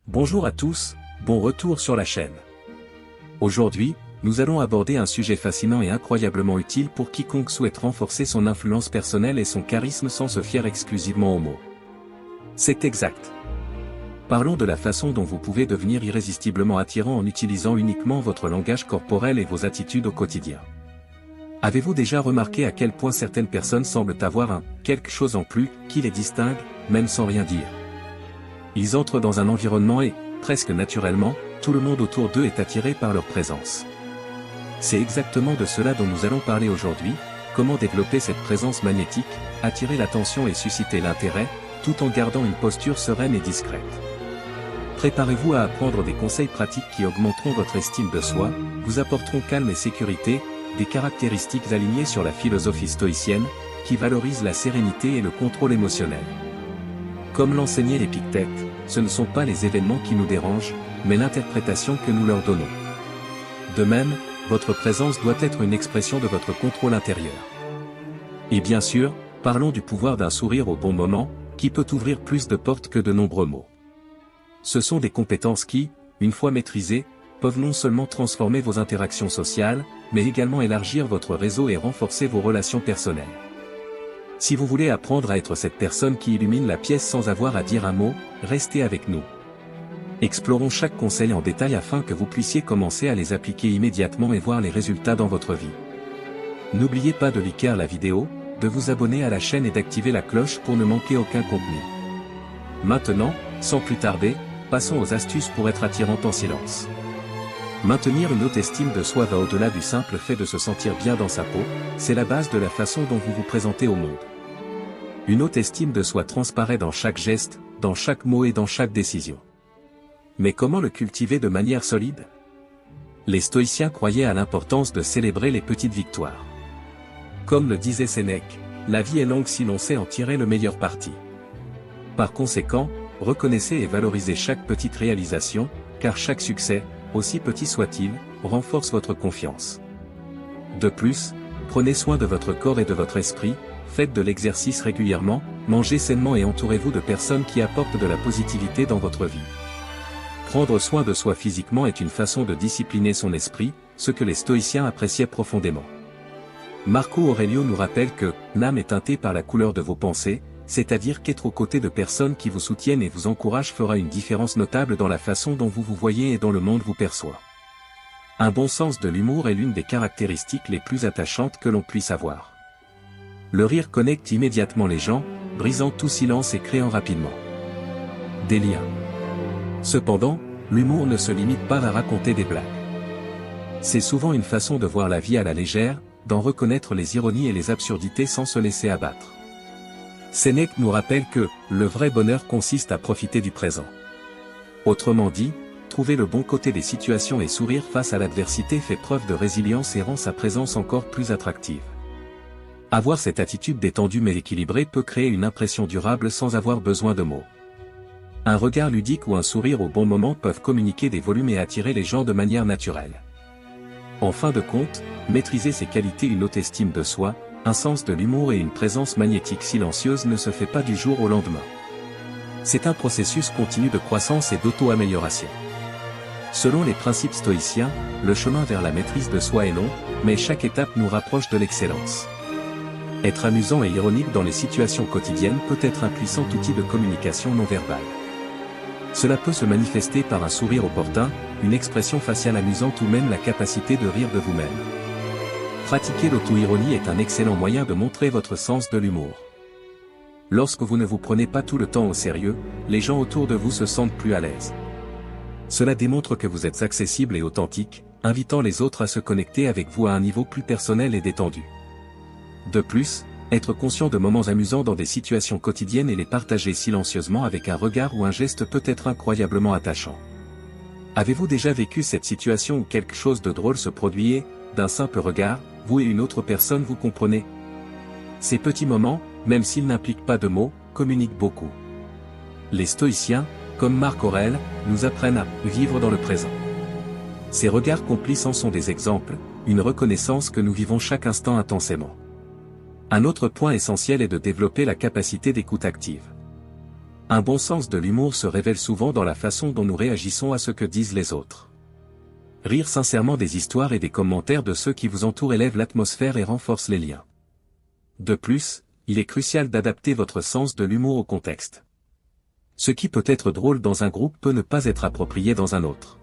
Bonjour à tous, bon retour sur la chaîne. Aujourd'hui, nous allons aborder un sujet fascinant et incroyablement utile pour quiconque souhaite renforcer son influence personnelle et son charisme sans se fier exclusivement aux mots. C'est exact. Parlons de la façon dont vous pouvez devenir irrésistiblement attirant en utilisant uniquement votre langage corporel et vos attitudes au quotidien. Avez-vous déjà remarqué à quel point certaines personnes semblent avoir quelque chose en plus qui les distingue, même sans rien dire? Ils entrent dans un environnement et, presque naturellement, tout le monde autour d'eux est attiré par leur présence. C'est exactement de cela dont nous allons parler aujourd'hui, comment développer cette présence magnétique, attirer l'attention et susciter l'intérêt, tout en gardant une posture sereine et discrète. Préparez-vous à apprendre des conseils pratiques qui augmenteront votre estime de soi, vous apporteront calme et sécurité, des caractéristiques alignées sur la philosophie stoïcienne, qui valorise la sérénité et le contrôle émotionnel. Comme l'enseignaient les Pictètes, ce ne sont pas les événements qui nous dérangent, mais l'interprétation que nous leur donnons. De même, votre présence doit être une expression de votre contrôle intérieur. Et bien sûr, parlons du pouvoir d'un sourire au bon moment, qui peut ouvrir plus de portes que de nombreux mots. Ce sont des compétences qui, une fois maîtrisées, peuvent non seulement transformer vos interactions sociales, mais également élargir votre réseau et renforcer vos relations personnelles. Si vous voulez apprendre à être cette personne qui illumine la pièce sans avoir à dire un mot, restez avec nous. Explorons chaque conseil en détail afin que vous puissiez commencer à les appliquer immédiatement et voir les résultats dans votre vie. N'oubliez pas de liker la vidéo, de vous abonner à la chaîne et d'activer la cloche pour ne manquer aucun contenu. Maintenant, sans plus tarder, passons aux astuces pour être attirante en silence. Maintenir une haute estime de soi va au-delà du simple fait de se sentir bien dans sa peau, c'est la base de la façon dont vous vous présentez au monde. Une haute estime de soi transparaît dans chaque geste, dans chaque mot et dans chaque décision. Mais comment le cultiver de manière solide? Les stoïciens croyaient à l'importance de célébrer les petites victoires. Comme le disait Sénèque, la vie est longue si l'on sait en tirer le meilleur parti. Par conséquent, reconnaissez et valorisez chaque petite réalisation, car chaque succès, aussi petit soit-il, renforce votre confiance. De plus, prenez soin de votre corps et de votre esprit, faites de l'exercice régulièrement, mangez sainement et entourez-vous de personnes qui apportent de la positivité dans votre vie. Prendre soin de soi physiquement est une façon de discipliner son esprit, ce que les stoïciens appréciaient profondément. Marco Aurelio nous rappelle que l'âme est teintée par la couleur de vos pensées, c'est-à-dire qu'être aux côtés de personnes qui vous soutiennent et vous encouragent fera une différence notable dans la façon dont vous vous voyez et dont le monde vous perçoit. Un bon sens de l'humour est l'une des caractéristiques les plus attachantes que l'on puisse avoir. Le rire connecte immédiatement les gens, brisant tout silence et créant rapidement des liens. Cependant, l'humour ne se limite pas à raconter des blagues. C'est souvent une façon de voir la vie à la légère, d'en reconnaître les ironies et les absurdités sans se laisser abattre. Sénèque nous rappelle que le vrai bonheur consiste à profiter du présent. Autrement dit, trouver le bon côté des situations et sourire face à l'adversité fait preuve de résilience et rend sa présence encore plus attractive. Avoir cette attitude détendue mais équilibrée peut créer une impression durable sans avoir besoin de mots. Un regard ludique ou un sourire au bon moment peuvent communiquer des volumes et attirer les gens de manière naturelle. En fin de compte, maîtriser ces qualités, une haute estime de soi, un sens de l'humour et une présence magnétique silencieuse ne se fait pas du jour au lendemain. C'est un processus continu de croissance et d'auto-amélioration. Selon les principes stoïciens, le chemin vers la maîtrise de soi est long, mais chaque étape nous rapproche de l'excellence. Être amusant et ironique dans les situations quotidiennes peut être un puissant outil de communication non verbale. Cela peut se manifester par un sourire opportun, une expression faciale amusante ou même la capacité de rire de vous-même. Pratiquer l'auto-ironie est un excellent moyen de montrer votre sens de l'humour. Lorsque vous ne vous prenez pas tout le temps au sérieux, les gens autour de vous se sentent plus à l'aise. Cela démontre que vous êtes accessible et authentique, invitant les autres à se connecter avec vous à un niveau plus personnel et détendu. De plus, être conscient de moments amusants dans des situations quotidiennes et les partager silencieusement avec un regard ou un geste peut être incroyablement attachant. Avez-vous déjà vécu cette situation où quelque chose de drôle se produisait, d'un simple regard, vous et une autre personne vous comprenez? Ces petits moments, même s'ils n'impliquent pas de mots, communiquent beaucoup. Les stoïciens, comme Marc Aurèle, nous apprennent à vivre dans le présent. Ces regards complices en sont des exemples, une reconnaissance que nous vivons chaque instant intensément. Un autre point essentiel est de développer la capacité d'écoute active. Un bon sens de l'humour se révèle souvent dans la façon dont nous réagissons à ce que disent les autres. Rire sincèrement des histoires et des commentaires de ceux qui vous entourent élève l'atmosphère et renforce les liens. De plus, il est crucial d'adapter votre sens de l'humour au contexte. Ce qui peut être drôle dans un groupe peut ne pas être approprié dans un autre.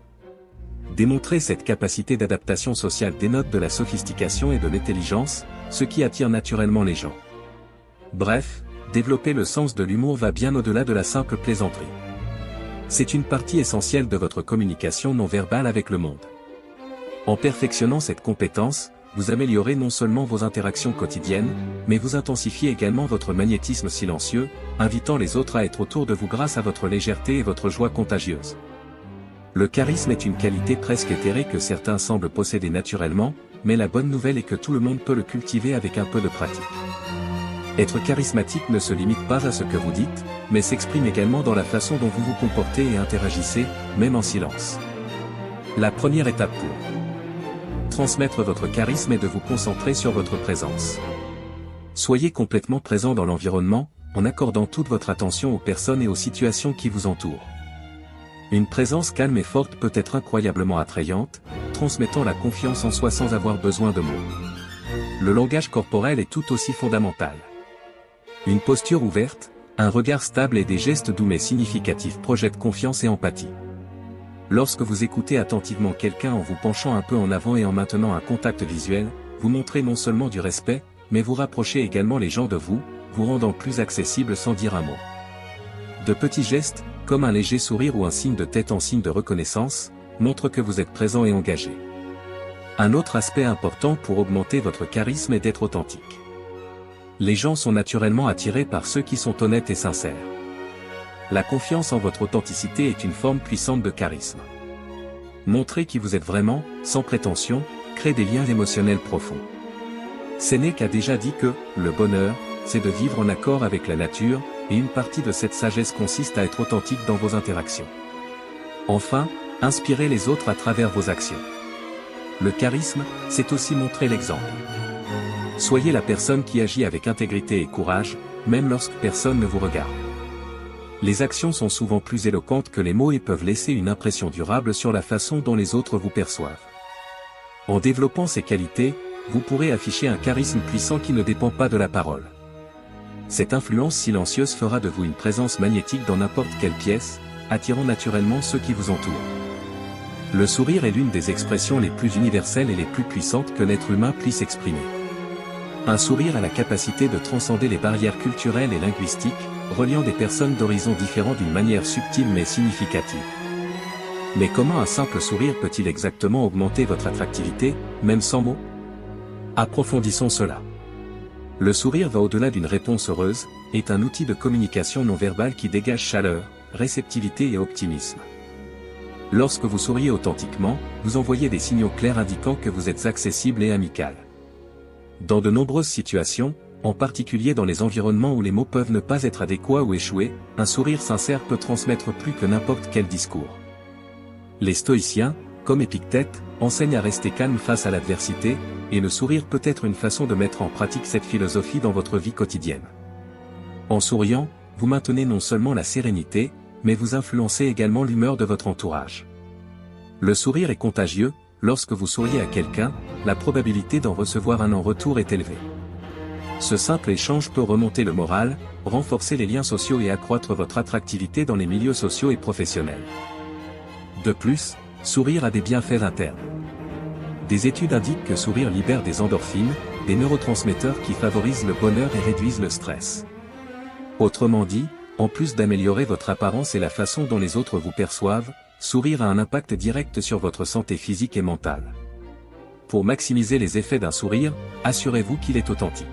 Démontrer cette capacité d'adaptation sociale dénote de la sophistication et de l'intelligence, ce qui attire naturellement les gens. Bref, développer le sens de l'humour va bien au-delà de la simple plaisanterie. C'est une partie essentielle de votre communication non verbale avec le monde. En perfectionnant cette compétence, vous améliorez non seulement vos interactions quotidiennes, mais vous intensifiez également votre magnétisme silencieux, invitant les autres à être autour de vous grâce à votre légèreté et votre joie contagieuse. Le charisme est une qualité presque éthérée que certains semblent posséder naturellement, mais la bonne nouvelle est que tout le monde peut le cultiver avec un peu de pratique. Être charismatique ne se limite pas à ce que vous dites, mais s'exprime également dans la façon dont vous vous comportez et interagissez, même en silence. La première étape pour transmettre votre charisme est de vous concentrer sur votre présence. Soyez complètement présent dans l'environnement, en accordant toute votre attention aux personnes et aux situations qui vous entourent. Une présence calme et forte peut être incroyablement attrayante, transmettant la confiance en soi sans avoir besoin de mots. Le langage corporel est tout aussi fondamental. Une posture ouverte, un regard stable et des gestes doux mais significatifs projettent confiance et empathie. Lorsque vous écoutez attentivement quelqu'un en vous penchant un peu en avant et en maintenant un contact visuel, vous montrez non seulement du respect, mais vous rapprochez également les gens de vous, vous rendant plus accessible sans dire un mot. De petits gestes, comme un léger sourire ou un signe de tête en signe de reconnaissance, montrent que vous êtes présent et engagé. Un autre aspect important pour augmenter votre charisme est d'être authentique. Les gens sont naturellement attirés par ceux qui sont honnêtes et sincères. La confiance en votre authenticité est une forme puissante de charisme. Montrez qui vous êtes vraiment, sans prétention, crée des liens émotionnels profonds. Sénèque a déjà dit que « le bonheur, c'est de vivre en accord avec la nature », et une partie de cette sagesse consiste à être authentique dans vos interactions. Enfin, inspirez les autres à travers vos actions. Le charisme, c'est aussi montrer l'exemple. Soyez la personne qui agit avec intégrité et courage, même lorsque personne ne vous regarde. Les actions sont souvent plus éloquentes que les mots et peuvent laisser une impression durable sur la façon dont les autres vous perçoivent. En développant ces qualités, vous pourrez afficher un charisme puissant qui ne dépend pas de la parole. Cette influence silencieuse fera de vous une présence magnétique dans n'importe quelle pièce, attirant naturellement ceux qui vous entourent. Le sourire est l'une des expressions les plus universelles et les plus puissantes que l'être humain puisse exprimer. Un sourire a la capacité de transcender les barrières culturelles et linguistiques, reliant des personnes d'horizons différents d'une manière subtile mais significative. Mais comment un simple sourire peut-il exactement augmenter votre attractivité, même sans mots? Approfondissons cela. Le sourire va au-delà d'une réponse heureuse, est un outil de communication non verbale qui dégage chaleur, réceptivité et optimisme. Lorsque vous souriez authentiquement, vous envoyez des signaux clairs indiquant que vous êtes accessible et amical. Dans de nombreuses situations, en particulier dans les environnements où les mots peuvent ne pas être adéquats ou échouer, un sourire sincère peut transmettre plus que n'importe quel discours. Les stoïciens, comme Épictète, enseignent à rester calme face à l'adversité, et le sourire peut être une façon de mettre en pratique cette philosophie dans votre vie quotidienne. En souriant, vous maintenez non seulement la sérénité, mais vous influencez également l'humeur de votre entourage. Le sourire est contagieux, lorsque vous souriez à quelqu'un, la probabilité d'en recevoir un en retour est élevée. Ce simple échange peut remonter le moral, renforcer les liens sociaux et accroître votre attractivité dans les milieux sociaux et professionnels. De plus, sourire a des bienfaits internes. Des études indiquent que sourire libère des endorphines, des neurotransmetteurs qui favorisent le bonheur et réduisent le stress. Autrement dit, en plus d'améliorer votre apparence et la façon dont les autres vous perçoivent, sourire a un impact direct sur votre santé physique et mentale. Pour maximiser les effets d'un sourire, assurez-vous qu'il est authentique.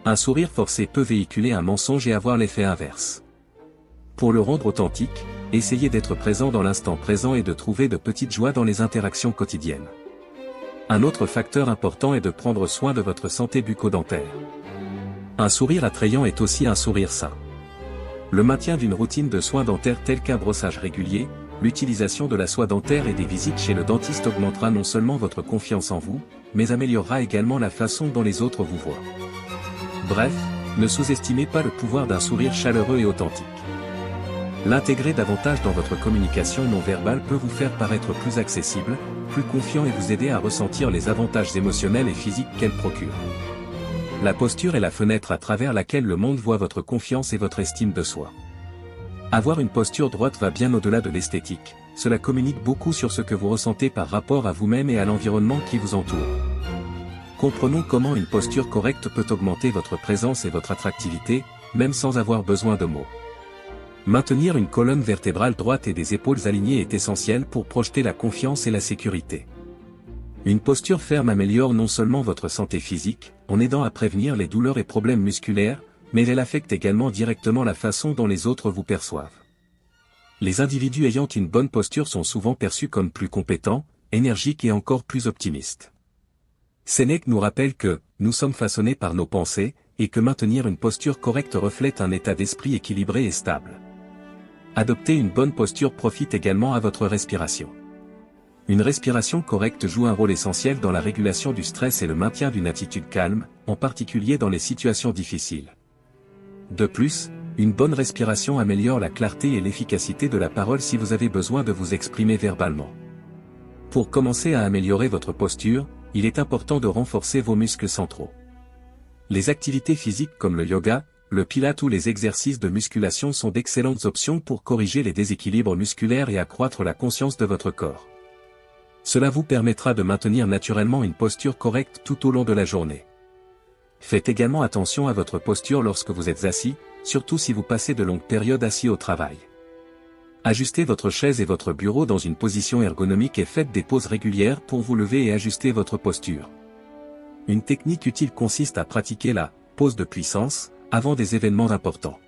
Un sourire forcé peut véhiculer un mensonge et avoir l'effet inverse. Pour le rendre authentique, essayez d'être présent dans l'instant présent et de trouver de petites joies dans les interactions quotidiennes. Un autre facteur important est de prendre soin de votre santé bucco-dentaire. Un sourire attrayant est aussi un sourire sain. Le maintien d'une routine de soins dentaires tels qu'un brossage régulier, l'utilisation de la soie dentaire et des visites chez le dentiste augmentera non seulement votre confiance en vous, mais améliorera également la façon dont les autres vous voient. Bref, ne sous-estimez pas le pouvoir d'un sourire chaleureux et authentique. L'intégrer davantage dans votre communication non verbale peut vous faire paraître plus accessible, plus confiant et vous aider à ressentir les avantages émotionnels et physiques qu'elle procure. La posture est la fenêtre à travers laquelle le monde voit votre confiance et votre estime de soi. Avoir une posture droite va bien au-delà de l'esthétique, cela communique beaucoup sur ce que vous ressentez par rapport à vous-même et à l'environnement qui vous entoure. Comprenons comment une posture correcte peut augmenter votre présence et votre attractivité, même sans avoir besoin de mots. Maintenir une colonne vertébrale droite et des épaules alignées est essentiel pour projeter la confiance et la sécurité. Une posture ferme améliore non seulement votre santé physique, en aidant à prévenir les douleurs et problèmes musculaires, mais elle affecte également directement la façon dont les autres vous perçoivent. Les individus ayant une bonne posture sont souvent perçus comme plus compétents, énergiques et encore plus optimistes. Sénèque nous rappelle que, nous sommes façonnés par nos pensées, et que maintenir une posture correcte reflète un état d'esprit équilibré et stable. Adopter une bonne posture profite également à votre respiration. Une respiration correcte joue un rôle essentiel dans la régulation du stress et le maintien d'une attitude calme, en particulier dans les situations difficiles. De plus, une bonne respiration améliore la clarté et l'efficacité de la parole si vous avez besoin de vous exprimer verbalement. Pour commencer à améliorer votre posture, il est important de renforcer vos muscles centraux. Les activités physiques comme le yoga, le pilate ou les exercices de musculation sont d'excellentes options pour corriger les déséquilibres musculaires et accroître la conscience de votre corps. Cela vous permettra de maintenir naturellement une posture correcte tout au long de la journée. Faites également attention à votre posture lorsque vous êtes assis, surtout si vous passez de longues périodes assis au travail. Ajustez votre chaise et votre bureau dans une position ergonomique et faites des pauses régulières pour vous lever et ajuster votre posture. Une technique utile consiste à pratiquer la pause de puissance avant des événements importants.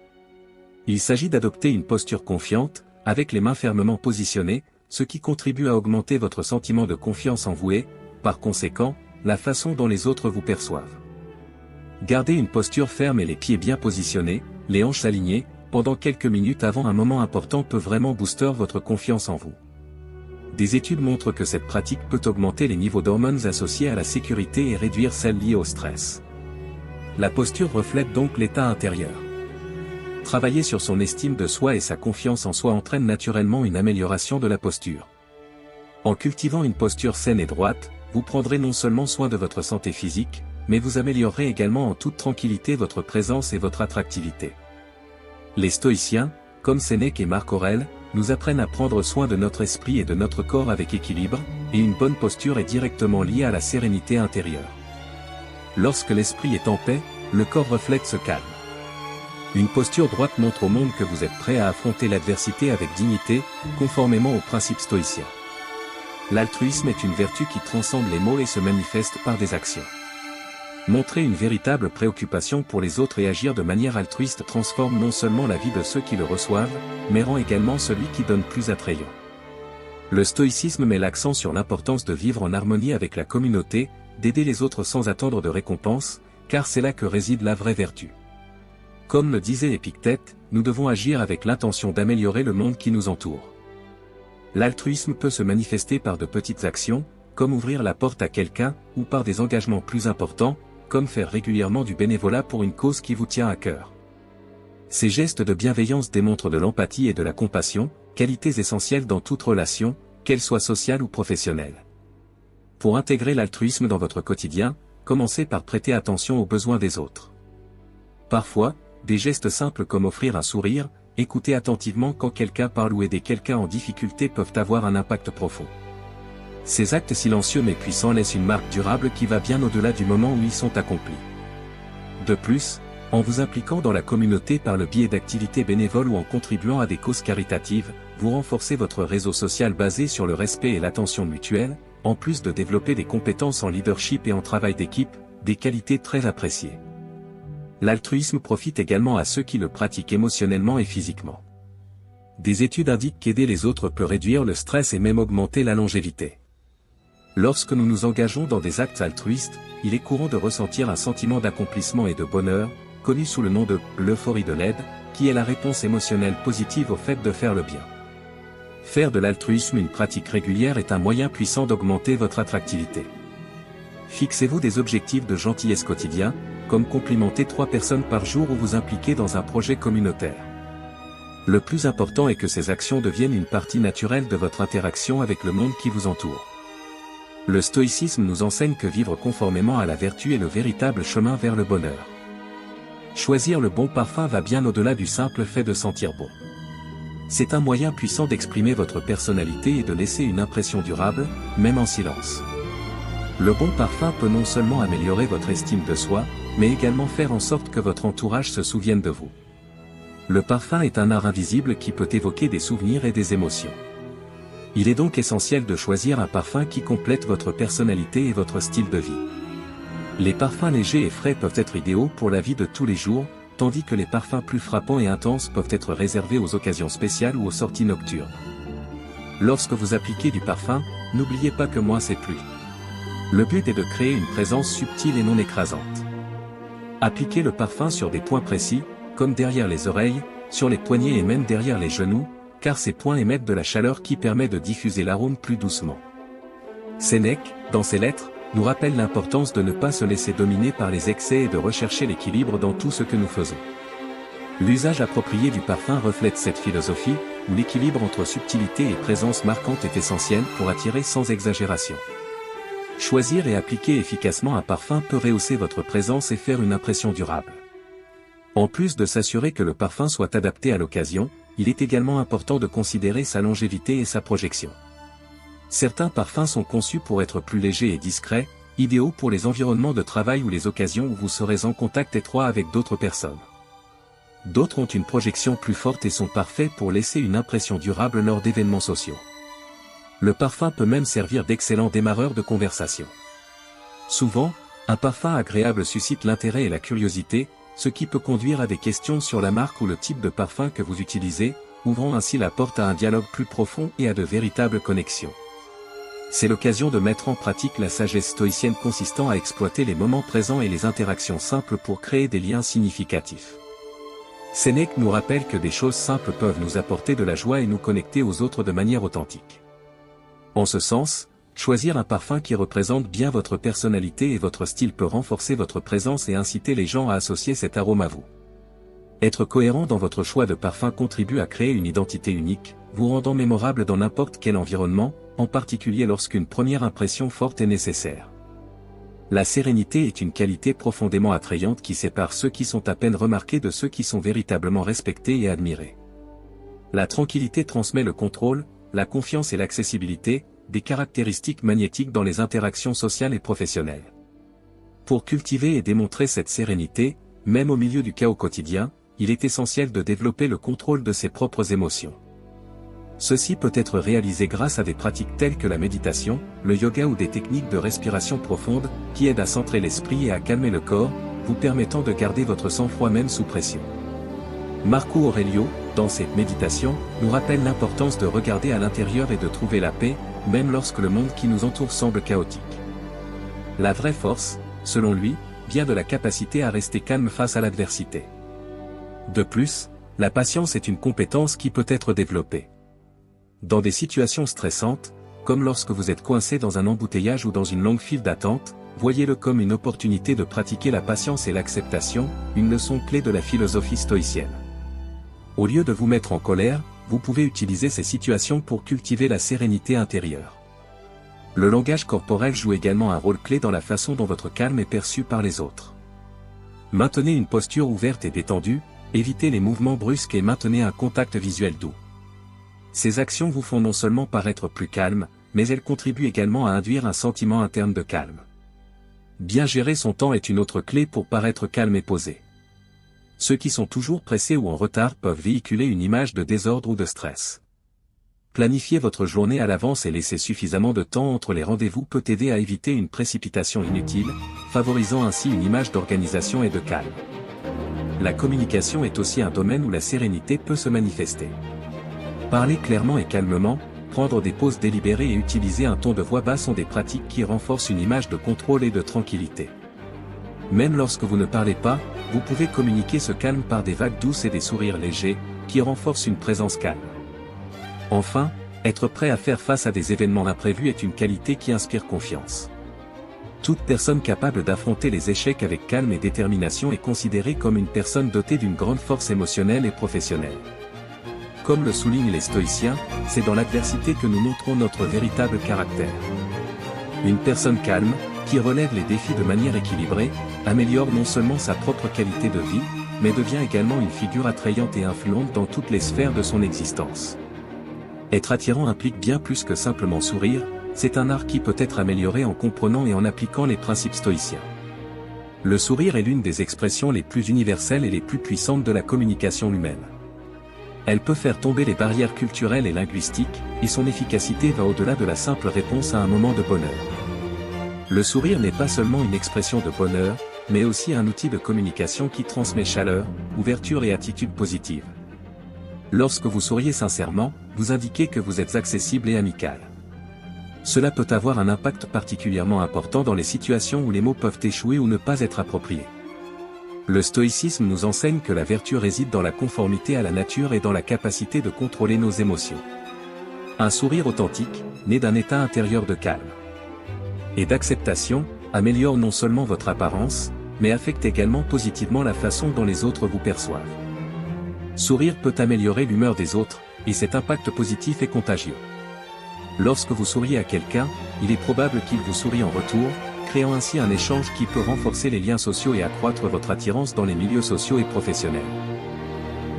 Il s'agit d'adopter une posture confiante, avec les mains fermement positionnées, ce qui contribue à augmenter votre sentiment de confiance en vous et, par conséquent, la façon dont les autres vous perçoivent. Gardez une posture ferme et les pieds bien positionnés, les hanches alignées, pendant quelques minutes avant un moment important peut vraiment booster votre confiance en vous. Des études montrent que cette pratique peut augmenter les niveaux d'hormones associés à la sécurité et réduire celles liées au stress. La posture reflète donc l'état intérieur. Travailler sur son estime de soi et sa confiance en soi entraîne naturellement une amélioration de la posture. En cultivant une posture saine et droite, vous prendrez non seulement soin de votre santé physique, mais vous améliorerez également en toute tranquillité votre présence et votre attractivité. Les stoïciens, comme Sénèque et Marc Aurèle, nous apprennent à prendre soin de notre esprit et de notre corps avec équilibre, et une bonne posture est directement liée à la sérénité intérieure. Lorsque l'esprit est en paix, le corps reflète ce calme. Une posture droite montre au monde que vous êtes prêt à affronter l'adversité avec dignité, conformément aux principes stoïciens. L'altruisme est une vertu qui transcende les mots et se manifeste par des actions. Montrer une véritable préoccupation pour les autres et agir de manière altruiste transforme non seulement la vie de ceux qui le reçoivent, mais rend également celui qui donne plus attrayant. Le stoïcisme met l'accent sur l'importance de vivre en harmonie avec la communauté, d'aider les autres sans attendre de récompense, car c'est là que réside la vraie vertu. Comme le disait Épictète, nous devons agir avec l'intention d'améliorer le monde qui nous entoure. L'altruisme peut se manifester par de petites actions, comme ouvrir la porte à quelqu'un, ou par des engagements plus importants, comme faire régulièrement du bénévolat pour une cause qui vous tient à cœur. Ces gestes de bienveillance démontrent de l'empathie et de la compassion, qualités essentielles dans toute relation, qu'elle soit sociale ou professionnelle. Pour intégrer l'altruisme dans votre quotidien, commencez par prêter attention aux besoins des autres. Parfois, des gestes simples comme offrir un sourire, écouter attentivement quand quelqu'un parle ou aider quelqu'un en difficulté peuvent avoir un impact profond. Ces actes silencieux mais puissants laissent une marque durable qui va bien au-delà du moment où ils sont accomplis. De plus, en vous impliquant dans la communauté par le biais d'activités bénévoles ou en contribuant à des causes caritatives, vous renforcez votre réseau social basé sur le respect et l'attention mutuelle, en plus de développer des compétences en leadership et en travail d'équipe, des qualités très appréciées. L'altruisme profite également à ceux qui le pratiquent émotionnellement et physiquement. Des études indiquent qu'aider les autres peut réduire le stress et même augmenter la longévité. Lorsque nous nous engageons dans des actes altruistes, il est courant de ressentir un sentiment d'accomplissement et de bonheur, connu sous le nom de « l'euphorie de l'aide », qui est la réponse émotionnelle positive au fait de faire le bien. Faire de l'altruisme une pratique régulière est un moyen puissant d'augmenter votre attractivité. Fixez-vous des objectifs de gentillesse quotidien, comme complimenter 3 personnes par jour ou vous impliquer dans un projet communautaire. Le plus important est que ces actions deviennent une partie naturelle de votre interaction avec le monde qui vous entoure. Le stoïcisme nous enseigne que vivre conformément à la vertu est le véritable chemin vers le bonheur. Choisir le bon parfum va bien au-delà du simple fait de sentir bon. C'est un moyen puissant d'exprimer votre personnalité et de laisser une impression durable, même en silence. Le bon parfum peut non seulement améliorer votre estime de soi, mais également faire en sorte que votre entourage se souvienne de vous. Le parfum est un art invisible qui peut évoquer des souvenirs et des émotions. Il est donc essentiel de choisir un parfum qui complète votre personnalité et votre style de vie. Les parfums légers et frais peuvent être idéaux pour la vie de tous les jours, tandis que les parfums plus frappants et intenses peuvent être réservés aux occasions spéciales ou aux sorties nocturnes. Lorsque vous appliquez du parfum, n'oubliez pas que moins c'est plus. Le but est de créer une présence subtile et non écrasante. Appliquez le parfum sur des points précis, comme derrière les oreilles, sur les poignets et même derrière les genoux, car ces points émettent de la chaleur qui permet de diffuser l'arôme plus doucement. Sénèque, dans ses lettres, nous rappelle l'importance de ne pas se laisser dominer par les excès et de rechercher l'équilibre dans tout ce que nous faisons. L'usage approprié du parfum reflète cette philosophie, où l'équilibre entre subtilité et présence marquante est essentiel pour attirer sans exagération. Choisir et appliquer efficacement un parfum peut rehausser votre présence et faire une impression durable. En plus de s'assurer que le parfum soit adapté à l'occasion, il est également important de considérer sa longévité et sa projection. Certains parfums sont conçus pour être plus légers et discrets, idéaux pour les environnements de travail ou les occasions où vous serez en contact étroit avec d'autres personnes. D'autres ont une projection plus forte et sont parfaits pour laisser une impression durable lors d'événements sociaux. Le parfum peut même servir d'excellent démarreur de conversation. Souvent, un parfum agréable suscite l'intérêt et la curiosité, ce qui peut conduire à des questions sur la marque ou le type de parfum que vous utilisez, ouvrant ainsi la porte à un dialogue plus profond et à de véritables connexions. C'est l'occasion de mettre en pratique la sagesse stoïcienne consistant à exploiter les moments présents et les interactions simples pour créer des liens significatifs. Sénèque nous rappelle que des choses simples peuvent nous apporter de la joie et nous connecter aux autres de manière authentique. En ce sens, choisir un parfum qui représente bien votre personnalité et votre style peut renforcer votre présence et inciter les gens à associer cet arôme à vous. Être cohérent dans votre choix de parfum contribue à créer une identité unique, vous rendant mémorable dans n'importe quel environnement, en particulier lorsqu'une première impression forte est nécessaire. La sérénité est une qualité profondément attrayante qui sépare ceux qui sont à peine remarqués de ceux qui sont véritablement respectés et admirés. La tranquillité transmet le contrôle, la confiance et l'accessibilité, des caractéristiques magnétiques dans les interactions sociales et professionnelles. Pour cultiver et démontrer cette sérénité, même au milieu du chaos quotidien, il est essentiel de développer le contrôle de ses propres émotions. Ceci peut être réalisé grâce à des pratiques telles que la méditation, le yoga ou des techniques de respiration profonde, qui aident à centrer l'esprit et à calmer le corps, vous permettant de garder votre sang-froid même sous pression. Marco Aurelio, dans ses méditations, nous rappelle l'importance de regarder à l'intérieur et de trouver la paix, même lorsque le monde qui nous entoure semble chaotique. La vraie force, selon lui, vient de la capacité à rester calme face à l'adversité. De plus, la patience est une compétence qui peut être développée. Dans des situations stressantes, comme lorsque vous êtes coincé dans un embouteillage ou dans une longue file d'attente, voyez-le comme une opportunité de pratiquer la patience et l'acceptation, une leçon clé de la philosophie stoïcienne. Au lieu de vous mettre en colère, vous pouvez utiliser ces situations pour cultiver la sérénité intérieure. Le langage corporel joue également un rôle clé dans la façon dont votre calme est perçu par les autres. Maintenez une posture ouverte et détendue, évitez les mouvements brusques et maintenez un contact visuel doux. Ces actions vous font non seulement paraître plus calme, mais elles contribuent également à induire un sentiment interne de calme. Bien gérer son temps est une autre clé pour paraître calme et posé. Ceux qui sont toujours pressés ou en retard peuvent véhiculer une image de désordre ou de stress. Planifier votre journée à l'avance et laisser suffisamment de temps entre les rendez-vous peut aider à éviter une précipitation inutile, favorisant ainsi une image d'organisation et de calme. La communication est aussi un domaine où la sérénité peut se manifester. Parler clairement et calmement, prendre des pauses délibérées et utiliser un ton de voix basse sont des pratiques qui renforcent une image de contrôle et de tranquillité. Même lorsque vous ne parlez pas, vous pouvez communiquer ce calme par des vagues douces et des sourires légers, qui renforcent une présence calme. Enfin, être prêt à faire face à des événements imprévus est une qualité qui inspire confiance. Toute personne capable d'affronter les échecs avec calme et détermination est considérée comme une personne dotée d'une grande force émotionnelle et professionnelle. Comme le soulignent les stoïciens, c'est dans l'adversité que nous montrons notre véritable caractère. Une personne calme, qui relève les défis de manière équilibrée, améliore non seulement sa propre qualité de vie, mais devient également une figure attrayante et influente dans toutes les sphères de son existence. Être attirant implique bien plus que simplement sourire, c'est un art qui peut être amélioré en comprenant et en appliquant les principes stoïciens. Le sourire est l'une des expressions les plus universelles et les plus puissantes de la communication humaine. Elle peut faire tomber les barrières culturelles et linguistiques, et son efficacité va au-delà de la simple réponse à un moment de bonheur. Le sourire n'est pas seulement une expression de bonheur, mais aussi un outil de communication qui transmet chaleur, ouverture et attitude positive. Lorsque vous souriez sincèrement, vous indiquez que vous êtes accessible et amical. Cela peut avoir un impact particulièrement important dans les situations où les mots peuvent échouer ou ne pas être appropriés. Le stoïcisme nous enseigne que la vertu réside dans la conformité à la nature et dans la capacité de contrôler nos émotions. Un sourire authentique, né d'un état intérieur de calme et d'acceptation, améliore non seulement votre apparence, mais affecte également positivement la façon dont les autres vous perçoivent. Sourire peut améliorer l'humeur des autres, et cet impact positif est contagieux. Lorsque vous souriez à quelqu'un, il est probable qu'il vous sourie en retour, créant ainsi un échange qui peut renforcer les liens sociaux et accroître votre attirance dans les milieux sociaux et professionnels.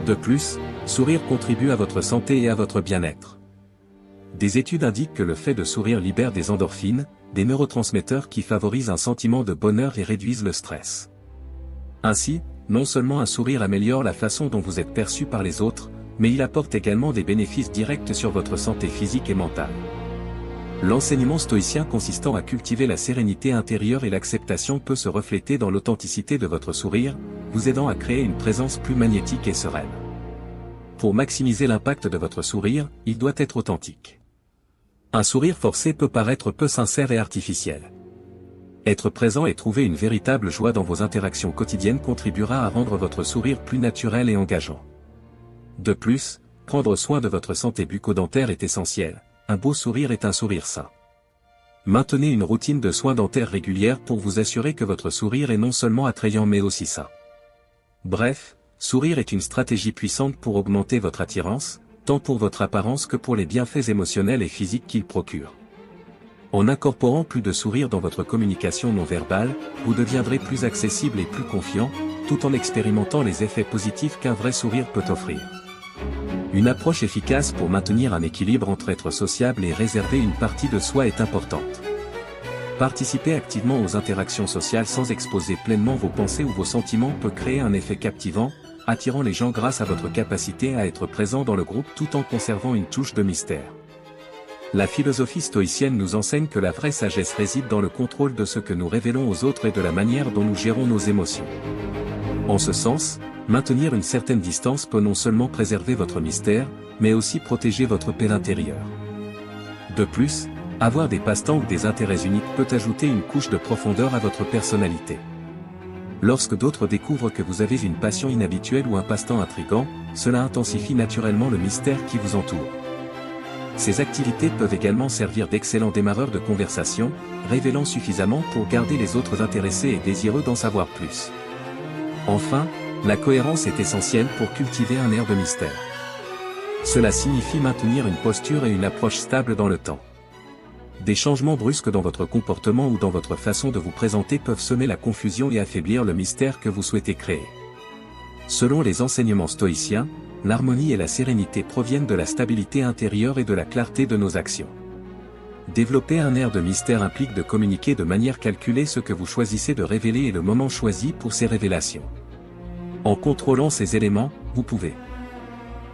De plus, sourire contribue à votre santé et à votre bien-être. Des études indiquent que le fait de sourire libère des endorphines, des neurotransmetteurs qui favorisent un sentiment de bonheur et réduisent le stress. Ainsi, non seulement un sourire améliore la façon dont vous êtes perçu par les autres, mais il apporte également des bénéfices directs sur votre santé physique et mentale. L'enseignement stoïcien consistant à cultiver la sérénité intérieure et l'acceptation peut se refléter dans l'authenticité de votre sourire, vous aidant à créer une présence plus magnétique et sereine. Pour maximiser l'impact de votre sourire, il doit être authentique. Un sourire forcé peut paraître peu sincère et artificiel. Être présent et trouver une véritable joie dans vos interactions quotidiennes contribuera à rendre votre sourire plus naturel et engageant. De plus, prendre soin de votre santé bucco-dentaire est essentiel. Un beau sourire est un sourire sain. Maintenez une routine de soins dentaires régulière pour vous assurer que votre sourire est non seulement attrayant mais aussi sain. Bref, sourire est une stratégie puissante pour augmenter votre attirance, tant pour votre apparence que pour les bienfaits émotionnels et physiques qu'il procure. En incorporant plus de sourire dans votre communication non verbale, vous deviendrez plus accessible et plus confiant, tout en expérimentant les effets positifs qu'un vrai sourire peut offrir. Une approche efficace pour maintenir un équilibre entre être sociable et réserver une partie de soi est importante. Participer activement aux interactions sociales sans exposer pleinement vos pensées ou vos sentiments peut créer un effet captivant, attirant les gens grâce à votre capacité à être présent dans le groupe tout en conservant une touche de mystère. La philosophie stoïcienne nous enseigne que la vraie sagesse réside dans le contrôle de ce que nous révélons aux autres et de la manière dont nous gérons nos émotions. En ce sens, maintenir une certaine distance peut non seulement préserver votre mystère, mais aussi protéger votre paix intérieure. De plus, avoir des passe-temps ou des intérêts uniques peut ajouter une couche de profondeur à votre personnalité. Lorsque d'autres découvrent que vous avez une passion inhabituelle ou un passe-temps intrigant, cela intensifie naturellement le mystère qui vous entoure. Ces activités peuvent également servir d'excellents démarreurs de conversation, révélant suffisamment pour garder les autres intéressés et désireux d'en savoir plus. Enfin, la cohérence est essentielle pour cultiver un air de mystère. Cela signifie maintenir une posture et une approche stable dans le temps. Des changements brusques dans votre comportement ou dans votre façon de vous présenter peuvent semer la confusion et affaiblir le mystère que vous souhaitez créer. Selon les enseignements stoïciens, l'harmonie et la sérénité proviennent de la stabilité intérieure et de la clarté de nos actions. Développer un air de mystère implique de communiquer de manière calculée ce que vous choisissez de révéler et le moment choisi pour ces révélations. En contrôlant ces éléments, vous pouvez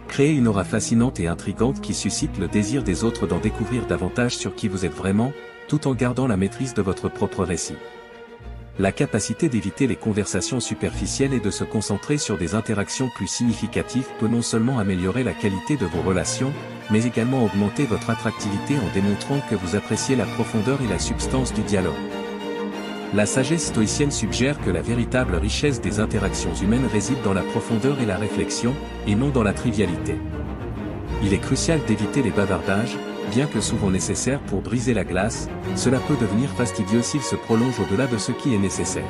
créer une aura fascinante et intrigante qui suscite le désir des autres d'en découvrir davantage sur qui vous êtes vraiment, tout en gardant la maîtrise de votre propre récit. La capacité d'éviter les conversations superficielles et de se concentrer sur des interactions plus significatives peut non seulement améliorer la qualité de vos relations, mais également augmenter votre attractivité en démontrant que vous appréciez la profondeur et la substance du dialogue. La sagesse stoïcienne suggère que la véritable richesse des interactions humaines réside dans la profondeur et la réflexion, et non dans la trivialité. Il est crucial d'éviter les bavardages, bien que souvent nécessaires pour briser la glace, cela peut devenir fastidieux s'il se prolonge au-delà de ce qui est nécessaire.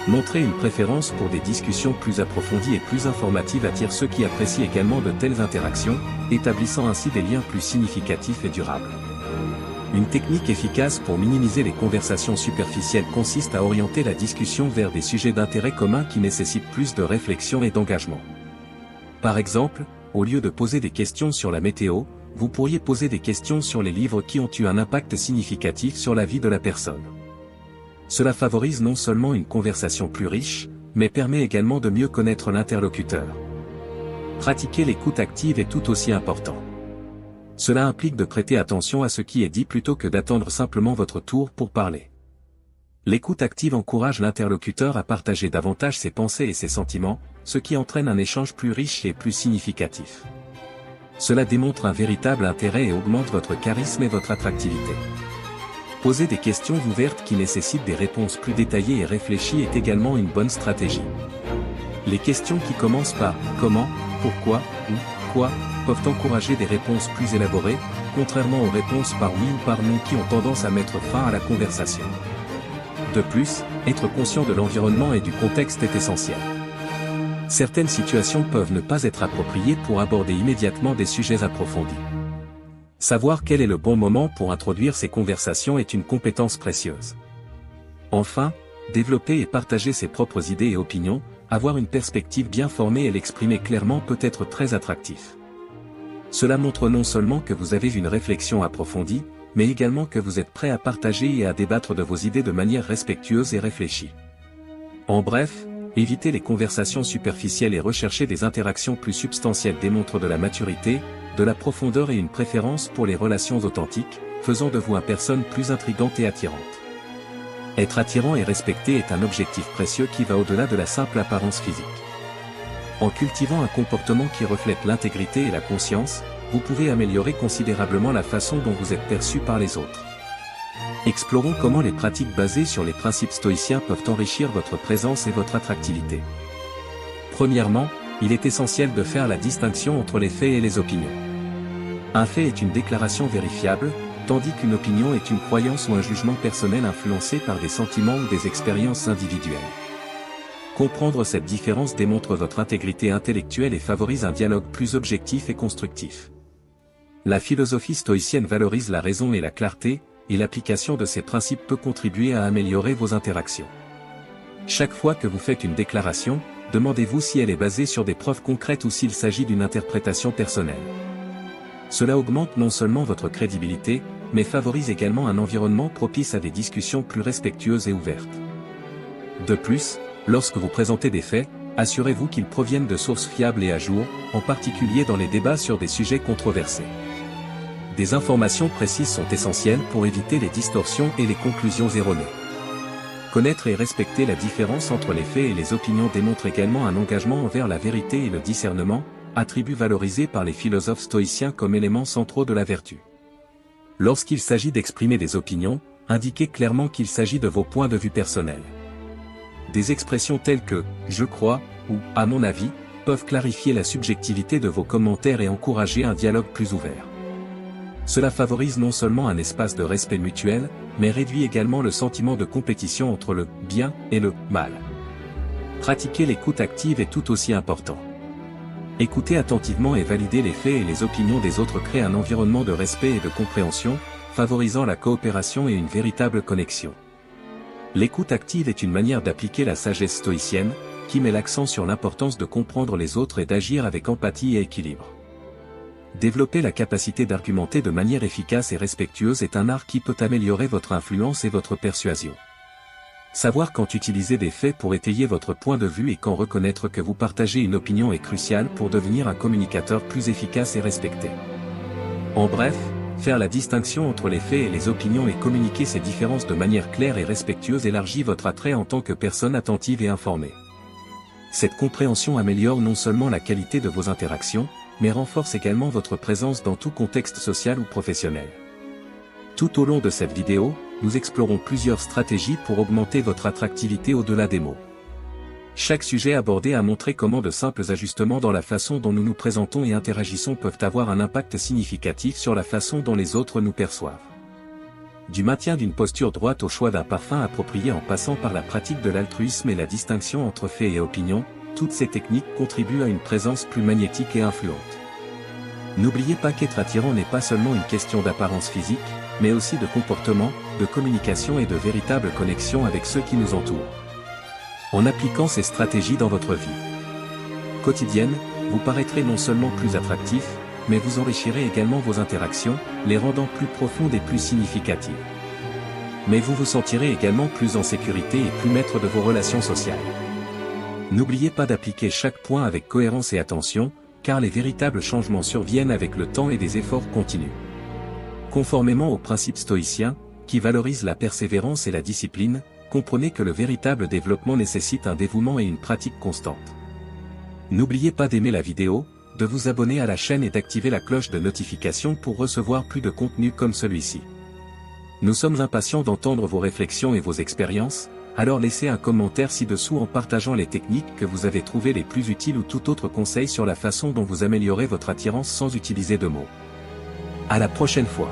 Montrer une préférence pour des discussions plus approfondies et plus informatives attire ceux qui apprécient également de telles interactions, établissant ainsi des liens plus significatifs et durables. Une technique efficace pour minimiser les conversations superficielles consiste à orienter la discussion vers des sujets d'intérêt commun qui nécessitent plus de réflexion et d'engagement. Par exemple, au lieu de poser des questions sur la météo, vous pourriez poser des questions sur les livres qui ont eu un impact significatif sur la vie de la personne. Cela favorise non seulement une conversation plus riche, mais permet également de mieux connaître l'interlocuteur. Pratiquer l'écoute active est tout aussi important. Cela implique de prêter attention à ce qui est dit plutôt que d'attendre simplement votre tour pour parler. L'écoute active encourage l'interlocuteur à partager davantage ses pensées et ses sentiments, ce qui entraîne un échange plus riche et plus significatif. Cela démontre un véritable intérêt et augmente votre charisme et votre attractivité. Poser des questions ouvertes qui nécessitent des réponses plus détaillées et réfléchies est également une bonne stratégie. Les questions qui commencent par « comment »,« pourquoi » ou « quoi » peuvent encourager des réponses plus élaborées, contrairement aux réponses par oui ou par non qui ont tendance à mettre fin à la conversation. De plus, être conscient de l'environnement et du contexte est essentiel. Certaines situations peuvent ne pas être appropriées pour aborder immédiatement des sujets approfondis. Savoir quel est le bon moment pour introduire ces conversations est une compétence précieuse. Enfin, développer et partager ses propres idées et opinions, avoir une perspective bien formée et l'exprimer clairement peut être très attractif. Cela montre non seulement que vous avez une réflexion approfondie, mais également que vous êtes prêt à partager et à débattre de vos idées de manière respectueuse et réfléchie. En bref, éviter les conversations superficielles et rechercher des interactions plus substantielles démontre de la maturité, de la profondeur et une préférence pour les relations authentiques, faisant de vous une personne plus intrigante et attirante. Être attirant et respecté est un objectif précieux qui va au-delà de la simple apparence physique. En cultivant un comportement qui reflète l'intégrité et la conscience, vous pouvez améliorer considérablement la façon dont vous êtes perçu par les autres. Explorons comment les pratiques basées sur les principes stoïciens peuvent enrichir votre présence et votre attractivité. Premièrement, il est essentiel de faire la distinction entre les faits et les opinions. Un fait est une déclaration vérifiable, tandis qu'une opinion est une croyance ou un jugement personnel influencé par des sentiments ou des expériences individuelles. Comprendre cette différence démontre votre intégrité intellectuelle et favorise un dialogue plus objectif et constructif. La philosophie stoïcienne valorise la raison et la clarté, et l'application de ces principes peut contribuer à améliorer vos interactions. Chaque fois que vous faites une déclaration, demandez-vous si elle est basée sur des preuves concrètes ou s'il s'agit d'une interprétation personnelle. Cela augmente non seulement votre crédibilité, mais favorise également un environnement propice à des discussions plus respectueuses et ouvertes. De plus, lorsque vous présentez des faits, assurez-vous qu'ils proviennent de sources fiables et à jour, en particulier dans les débats sur des sujets controversés. Des informations précises sont essentielles pour éviter les distorsions et les conclusions erronées. Connaître et respecter la différence entre les faits et les opinions démontre également un engagement envers la vérité et le discernement, attributs valorisés par les philosophes stoïciens comme éléments centraux de la vertu. Lorsqu'il s'agit d'exprimer des opinions, indiquez clairement qu'il s'agit de vos points de vue personnels. Des expressions telles que « je crois » ou « à mon avis » peuvent clarifier la subjectivité de vos commentaires et encourager un dialogue plus ouvert. Cela favorise non seulement un espace de respect mutuel, mais réduit également le sentiment de compétition entre le « bien » et le « mal ». Pratiquer l'écoute active est tout aussi important. Écouter attentivement et valider les faits et les opinions des autres crée un environnement de respect et de compréhension, favorisant la coopération et une véritable connexion. L'écoute active est une manière d'appliquer la sagesse stoïcienne, qui met l'accent sur l'importance de comprendre les autres et d'agir avec empathie et équilibre. Développer la capacité d'argumenter de manière efficace et respectueuse est un art qui peut améliorer votre influence et votre persuasion. Savoir quand utiliser des faits pour étayer votre point de vue et quand reconnaître que vous partagez une opinion est crucial pour devenir un communicateur plus efficace et respecté. En bref, faire la distinction entre les faits et les opinions et communiquer ces différences de manière claire et respectueuse élargit votre attrait en tant que personne attentive et informée. Cette compréhension améliore non seulement la qualité de vos interactions, mais renforce également votre présence dans tout contexte social ou professionnel. Tout au long de cette vidéo, nous explorons plusieurs stratégies pour augmenter votre attractivité au-delà des mots. Chaque sujet abordé a montré comment de simples ajustements dans la façon dont nous nous présentons et interagissons peuvent avoir un impact significatif sur la façon dont les autres nous perçoivent. Du maintien d'une posture droite au choix d'un parfum approprié en passant par la pratique de l'altruisme et la distinction entre faits et opinions, toutes ces techniques contribuent à une présence plus magnétique et influente. N'oubliez pas qu'être attirant n'est pas seulement une question d'apparence physique, mais aussi de comportement, de communication et de véritable connexion avec ceux qui nous entourent. En appliquant ces stratégies dans votre vie quotidienne, vous paraîtrez non seulement plus attractif, mais vous enrichirez également vos interactions, les rendant plus profondes et plus significatives. Mais vous vous sentirez également plus en sécurité et plus maître de vos relations sociales. N'oubliez pas d'appliquer chaque point avec cohérence et attention, car les véritables changements surviennent avec le temps et des efforts continus. Conformément aux principes stoïciens, qui valorisent la persévérance et la discipline, comprenez que le véritable développement nécessite un dévouement et une pratique constante. N'oubliez pas d'aimer la vidéo, de vous abonner à la chaîne et d'activer la cloche de notification pour recevoir plus de contenu comme celui-ci. Nous sommes impatients d'entendre vos réflexions et vos expériences, alors laissez un commentaire ci-dessous en partageant les techniques que vous avez trouvées les plus utiles ou tout autre conseil sur la façon dont vous améliorez votre attirance sans utiliser de mots. À la prochaine fois.